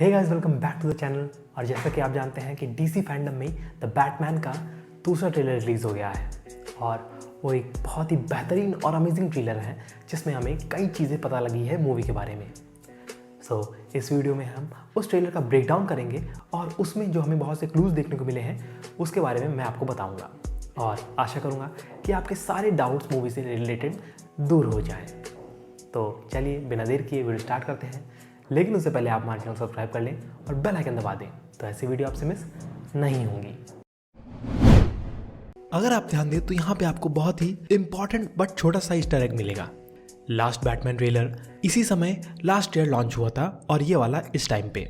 Hey guys, welcome back to the channel. और जैसा कि आप जानते हैं कि डीसी फैंडम में द बैटमैन का दूसरा ट्रेलर रिलीज़ हो गया है और वो एक बहुत ही बेहतरीन और अमेजिंग ट्रेलर है जिसमें हमें कई चीज़ें पता लगी है मूवी के बारे में। इस वीडियो में हम उस ट्रेलर का ब्रेकडाउन करेंगे और उसमें जो हमें बहुत से क्लूज़ देखने को मिले हैं उसके बारे में मैं आपको बताऊँगा और आशा करूँगा कि आपके सारे डाउट्स मूवी से रिलेटेड दूर हो जाएँ। तो चलिए बिना देर किए वीडियो स्टार्ट करते हैं, लेकिन उससे पहले आप हमारे चैनल को सब्सक्राइब कर लें और बेल आइकन दबा दें तो ऐसी वीडियो आपसे मिस नहीं होंगी। अगर आप ध्यान दें तो यहाँ पे आपको बहुत ही इंपॉर्टेंट बट छोटा सा ईस्टर एग मिलेगा। लास्ट बैटमैन ट्रेलर इसी समय लास्ट ईयर लॉन्च हुआ था और ये वाला इस टाइम पे,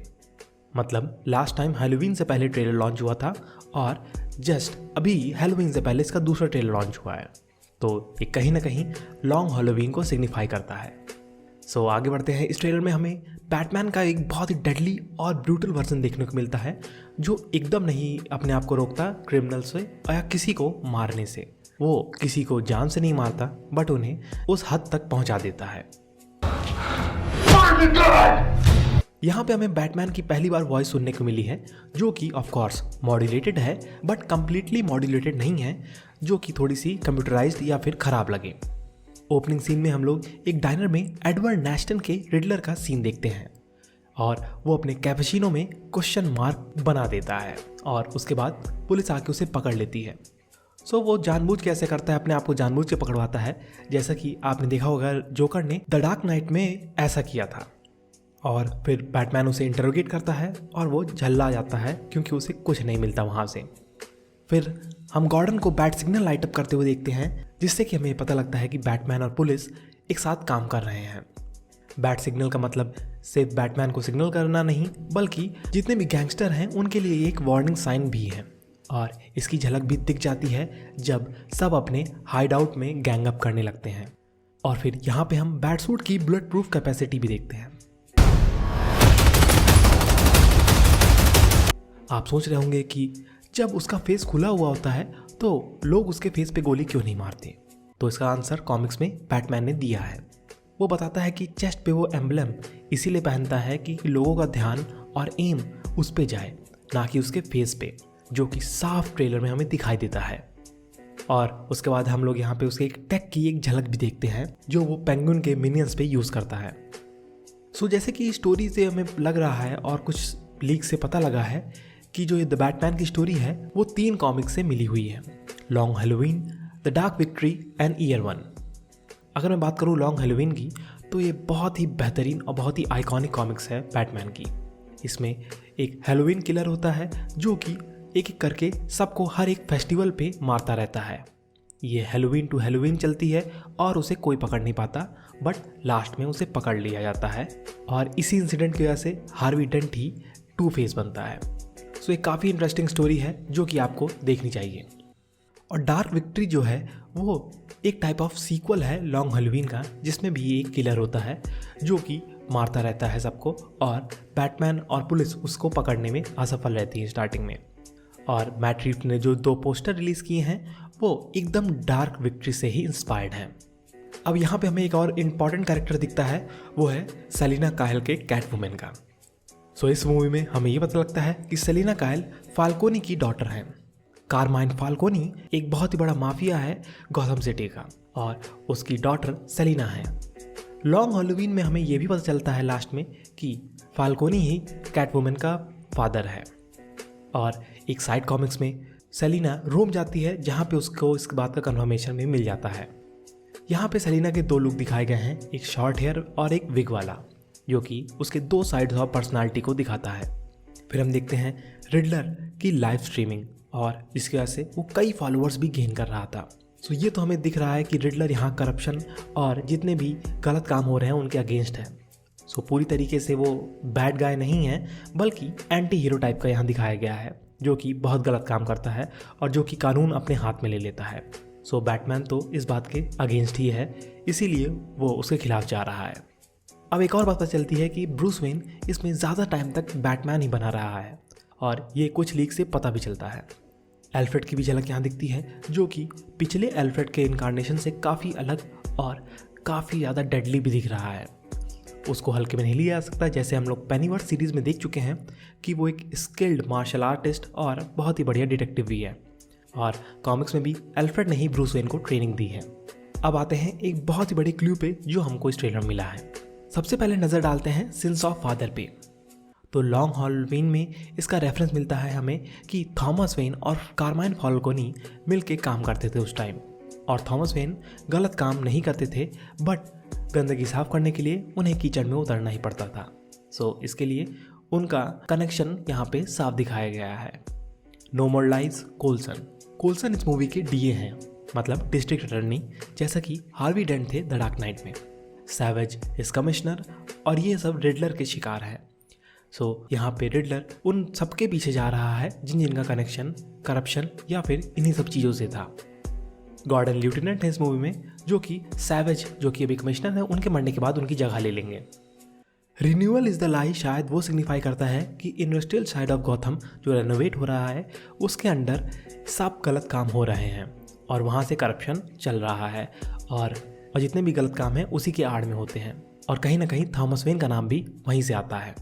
मतलब लास्ट टाइम हैलोवीन से पहले ट्रेलर लॉन्च हुआ था और जस्ट अभी हैलोवीन से पहले इसका दूसरा ट्रेलर लॉन्च हुआ है। तो ये कहीं ना कहीं लॉन्ग हैलोवीन को सिग्निफाई करता है। आगे बढ़ते हैं। इस ट्रेलर में हमें बैटमैन का एक बहुत ही डेडली और ब्रूटल वर्जन देखने को मिलता है जो एकदम नहीं अपने आप को रोकता क्रिमिनल से या किसी को मारने से। वो किसी को जान से नहीं मारता बट उन्हें उस हद तक पहुंचा देता है। यहाँ पे हमें बैटमैन की पहली बार वॉइस सुनने को मिली है जो कि ऑफ कोर्स मॉड्यूलेटेड है बट कंप्लीटली मॉड्यूलेटेड नहीं है, जो कि थोड़ी सी कंप्यूटराइज्ड या फिर खराब लगे। ओपनिंग सीन में हम लोग एक डाइनर में एडवर्ड नैस्टन के रिडलर का सीन देखते हैं और वो अपने कैपेचिनो में क्वेश्चन मार्क बना देता है और उसके बाद पुलिस आके उसे पकड़ लेती है। वो जानबूझ के ऐसे करता है, अपने आप को जानबूझ के पकड़वाता है, जैसा कि आपने देखा होगा जोकर ने द डार्क नाइट में ऐसा किया था। और फिर बैटमैन उसे इंटरोगेट करता है और वो झल्ला जाता है क्योंकि उसे कुछ नहीं मिलता वहाँ से। फिर हम गॉर्डन को बैट सिग्नल लाइट अप करते हुए देखते हैं जिससे कि हमें पता लगता है कि बैटमैन और पुलिस एक साथ काम कर रहे हैं। बैट सिग्नल का मतलब सिर्फ बैटमैन को सिग्नल करना नहीं बल्कि जितने भी गैंगस्टर हैं उनके लिए एक वार्निंग साइन भी है और इसकी झलक भी दिख जाती है जब सब अपने हाइड आउट में गैंग अप करने लगते हैं। और फिर यहाँ पे हम बैट सूट की बुलेट प्रूफ कैपेसिटी भी देखते हैं। आप सोच रहे होंगे कि जब उसका फेस खुला हुआ होता है तो लोग उसके फेस पे गोली क्यों नहीं मारते, तो इसका आंसर कॉमिक्स में बैटमैन ने दिया है। वो बताता है कि चेस्ट पे वो एम्बलम इसीलिए पहनता है कि लोगों का ध्यान और एम उस पे जाए ना कि उसके फेस पे, जो कि साफ ट्रेलर में हमें दिखाई देता है। और उसके बाद हम लोग यहाँ पे उसके एक टेक की एक झलक भी देखते हैं जो वो पेंगुइन के मिनियंस पे यूज़ करता है। जैसे कि स्टोरी से हमें लग रहा है और कुछ लीक से पता लगा है कि जो ये द बैटमैन की स्टोरी है वो 3 कॉमिक्स से मिली हुई है, long Halloween, the dark victory and year 1। अगर मैं बात करूँ लॉन्ग हैलोवीन की तो ये बहुत ही बेहतरीन और बहुत ही आइकॉनिक कॉमिक्स है बैटमैन की। इसमें एक हैलोवीन किलर होता है जो कि एक एक करके सबको हर एक फेस्टिवल पे मारता रहता है। ये हैलोवीन टू हैलोवीन चलती है और उसे कोई पकड़ नहीं पाता बट लास्ट में उसे पकड़ लिया जाता है और इसी इंसिडेंट की वजह से हार्वी डेंट ही टू फेस बनता है। ये काफ़ी इंटरेस्टिंग स्टोरी है जो कि आपको देखनी चाहिए। और डार्क विक्ट्री जो है वो एक टाइप ऑफ सीक्वल है लॉन्ग हैलोवीन का, जिसमें भी एक किलर होता है जो कि मारता रहता है सबको और बैटमैन और पुलिस उसको पकड़ने में असफल रहती है स्टार्टिंग में। और मैट रीव्स ने जो 2 पोस्टर रिलीज़ किए हैं वो एकदम डार्क विक्ट्री से ही इंस्पायर्ड हैं। अब यहाँ पे हमें एक और इम्पॉर्टेंट कैरेक्टर दिखता है, वो है सेलिना कायल के कैटवुमन का। इस मूवी में हमें ये पता लगता है कि सेलिना कायल फाल्कोनी की डॉटर हैं। कारमाइन फाल्कोनी एक बहुत ही बड़ा माफिया है गॉथम सिटी का और उसकी डॉटर सेलिना है। लॉन्ग हैलोवीन में हमें ये भी पता चलता है लास्ट में कि फाल्कोनी ही कैटवुमन का फादर है। और एक साइड कॉमिक्स में सेलिना रोम जाती है जहाँ पे उसको इस बात का कन्फर्मेशन भी मिल जाता है। यहाँ पे सेलिना के 2 लुक दिखाए गए हैं, एक शॉर्ट हेयर और एक विग वाला, जो कि उसके 2 साइड्स ऑफ पर्सनालिटी को दिखाता है। फिर हम देखते हैं रिडलर की लाइव स्ट्रीमिंग और इसकी वजह से वो कई फॉलोअर्स भी गेन कर रहा था। ये तो हमें दिख रहा है कि रिडलर यहाँ करप्शन और जितने भी गलत काम हो रहे हैं उनके अगेंस्ट है। पूरी तरीके से वो बैड गाय नहीं है बल्कि एंटी हीरो टाइप का यहाँ दिखाया गया है जो कि बहुत गलत काम करता है और जो कि कानून अपने हाथ में ले लेता है। बैटमैन तो इस बात के अगेंस्ट ही है, इसीलिए वो उसके खिलाफ जा रहा है। अब एक और बात पता चलती है कि ब्रूस वेन इसमें ज़्यादा टाइम तक बैटमैन ही बना रहा है और ये कुछ लीक से पता भी चलता है। एल्फ्रेड की भी झलक यहाँ दिखती है जो कि पिछले एल्फ्रेड के इनकारनेशन से काफ़ी अलग और काफ़ी ज़्यादा डेडली भी दिख रहा है। उसको हल्के में नहीं लिया जा सकता। जैसे हम लोग पेनीवर्थ सीरीज़ में देख चुके हैं कि वो एक स्किल्ड मार्शल आर्टिस्ट और बहुत ही बढ़िया डिटेक्टिव भी है, और कॉमिक्स में भी एल्फ्रेड ने ही ब्रूस वेन को ट्रेनिंग दी है। अब आते हैं एक बहुत ही बड़ी क्लू पे जो हमको इस ट्रेलर में मिला है। सबसे पहले नज़र डालते हैं सिंस ऑफ फादर पे। तो लॉन्ग हॉलवेन में इसका रेफरेंस मिलता है हमें कि थॉमस वेन और कारमाइन फाल्कोनी मिलके काम करते थे उस टाइम, और थॉमस वेन गलत काम नहीं करते थे, बट गंदगी साफ करने के लिए उन्हें कीचड़ में उतरना ही पड़ता था। सो इसके लिए उनका कनेक्शन यहाँ पे साफ दिखाया गया है। नो मोर लाइज कोल्सन। कोल्सन इस मूवी के डीए हैं, मतलब डिस्ट्रिक्ट अटॉर्नी, जैसा कि हार्वी डेंट थे द डार्क नाइट में। सैवेज इस कमिश्नर, और ये सब रिडलर के शिकार है। सो यहाँ पे रिडलर उन सबके पीछे जा रहा है जिनका कनेक्शन करप्शन या फिर इन्हीं सब चीज़ों से था। गॉर्डन ल्यूटेनेंट है इस मूवी में, जो कि सैवेज जो कि अभी कमिश्नर है उनके मरने के बाद उनकी जगह ले लेंगे। रिन्यूअल इज़ द लाई शायद वो सिग्निफाई करता है कि इंडस्ट्रियल साइड ऑफ गॉथम जो रेनोवेट हो रहा है उसके अंदर सब गलत काम हो रहे हैं और वहाँ से करप्शन चल रहा है, और जितने भी गलत काम हैं उसी के आड़ में होते हैं, और कहीं ना कहीं थॉमस वेन का नाम भी वहीं से आता है।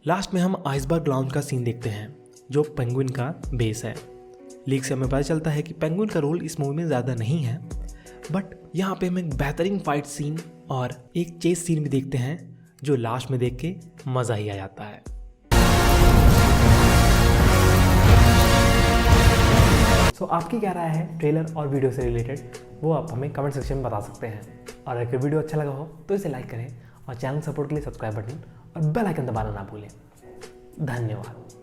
लास्ट में हम आइसबर्ग लाउंज का सीन देखते हैं जो पेंगुइन का बेस है। लीक से हमें पता चलता है कि पेंगुइन का रोल इस मूवी में ज़्यादा नहीं है, बट यहाँ पे हम एक बेहतरीन फाइट सीन और एक चेस सीन भी देखते हैं जो लास्ट में देख के मज़ा ही आ जाता है। सो आपकी क्या राय है ट्रेलर और वीडियो से रिलेटेड, वो आप हमें कमेंट सेक्शन में बता सकते हैं। और अगर वीडियो अच्छा लगा हो तो इसे लाइक करें और चैनल सपोर्ट के लिए सब्सक्राइब बटन और बेल आइकन दबाना ना भूलें। धन्यवाद।